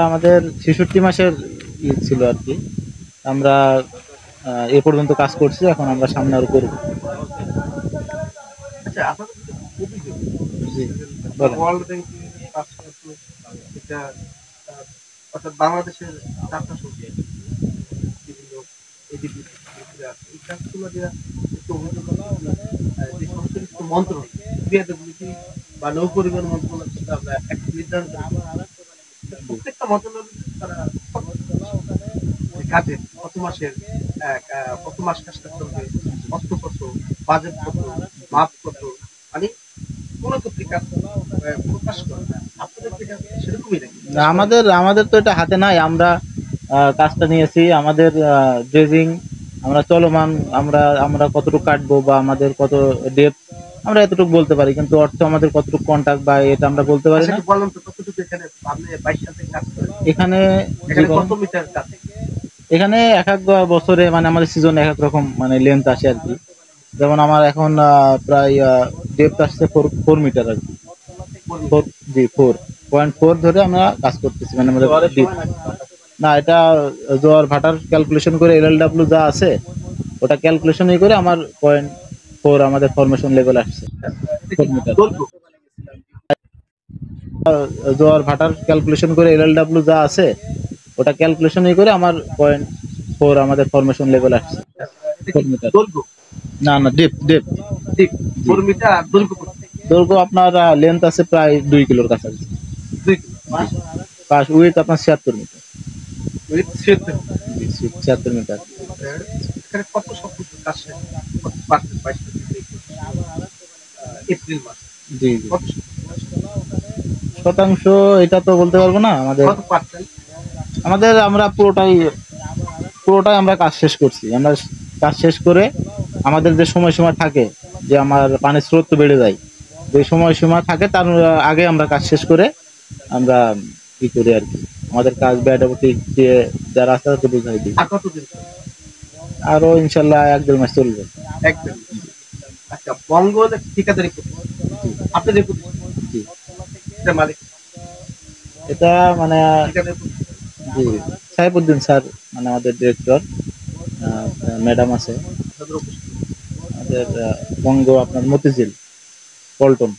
আমাদের ৬৬ মাসের ছিল আর কি। আমরা এ পর্যন্ত কাজ করছি, এখন আমরা সামনে আরো করব। আচ্ছা, আপনাদের যে অভিযোগ জি, বলেন। ওয়ার্ল্ড ব্যাংকে কাজ করতে এটা আহ, অর্থাৎ বাংলাদেশের 4টা সরকার বিভিন্ন এডিপি আছে এই কাজগুলো দেওয়া একটু অভিযোগ আছে যে সংশ্লিষ্ট মন্ত্রণালয় ক্রিয়াবিলিটি বা নৌ পরিবহন মন্ত্রণালয়ের সাথে আমরা একটা নির্ধারণ করি প্রত্যেকটা মন্ত্রণালয় তারা যে কাজের কত মাসের কত মাস কাজটা করবে অর্থ কত বাজেট কত মাপ কত মানে কোনো পত্রিকা প্রকাশ করে না আপনাদের থেকে সেরকমই নাকি না, আমাদের আমাদের তো এটা হাতে নাই। আমরা কাজটা নিয়েছি, আমাদের ড্রেজিং আমরা চলমান, আমরা আমরা কতটুকু কাটবো বা আমাদের কত ডেপথ আমরা এতটুকু বলতে পারি, কিন্তু অর্থ আমাদের কতটুকু কন্টাক্ট বা এটা আমরা বলতে পারি আচ্ছা না। একটু বললাম তো কতটুকু এখানে আপনি 22 সালে কাজ করেন এখানে জি এখানে বলেন। কত মিটার কাজ এখানে এক এক বছরে মানে আমাদের সিজনে এক এক রকম মানে লেন্থ আসে আর কি। যেমন আমার এখন প্রায় ডেপথ আসছে 4 মিটার আর কি। ফোর, জি 4.4 ধরে আমরা কাজ করতেছি, মানে আমাদের ডিপ। না, এটা জোয়ার ভাটার ক্যালকুলেশন করে এলএলডব্লিউ যা আছে ওটা ক্যালকুলেশন করে আমার 0.4 আমাদের ফরমেশন লেভেল আসছে। এটা কি 4 মিটার দৈর্ঘ্য জোয়ার ভাটার ক্যালকুলেশন করে এলএলডব্লিউ যা আছে ওটা ক্যালকুলেশন করে আমার 0.4 আমাদের ফরমেশন লেভেল আসছে। এটা কি 4 মিটার। দৈর্ঘ্য না না, ডিপ ডিপ। ঠিক জি, 4 মিটার আর দৈর্ঘ্য কত দৈর্ঘ্য আপনার লেন্থ আছে প্রায় 2 কিলোর কাছাকাছি। 2 কিলো জি, পাশ উইথ আপনার 76 মিটার। With 76 G, 76 metre. এখানে কত শতাংশ কাজ শেষ কত পার্সেন্ট 22 এপ্রিল মাস জি জি, কত শতাংশ এটা তো বলতে পারবো না। আমাদের কত পার্সেন্ট আমাদের আমরা পুরোটাই পুরোটাই আমরা কাজ শেষ করছি। আমরা কাজ শেষ করে আমাদের যে সময়সীমা থাকে, যে আমার পানির স্রোত তো বেড়ে যায়, যে সময়সীমা থাকে তার আগে আমরা কাজ শেষ করে আমরা ই করি আর কি। আমাদের কাজ ব্যাডাপটি দিয়ে যারা আছে তাদেরকে বুঝাই দিই। আর কতদিন আরো ইনশাল্লাহ 1-1.5 মাস চলবে। একদম আচ্ছা বঙ্গ ঠিকাদারি প্রতিষ্ঠান জি আপনাদের প্রতিষ্ঠান জি, এটা মালিক এটা মানে ঠিকাদারি জি সাইফুদ্দিন স্যার, মানে আমাদের ডিরেক্টর, ম্যাডাম আছে প্রতিষ্ঠান আমাদের, বঙ্গ আপনার মতিঝিল, পল্টন।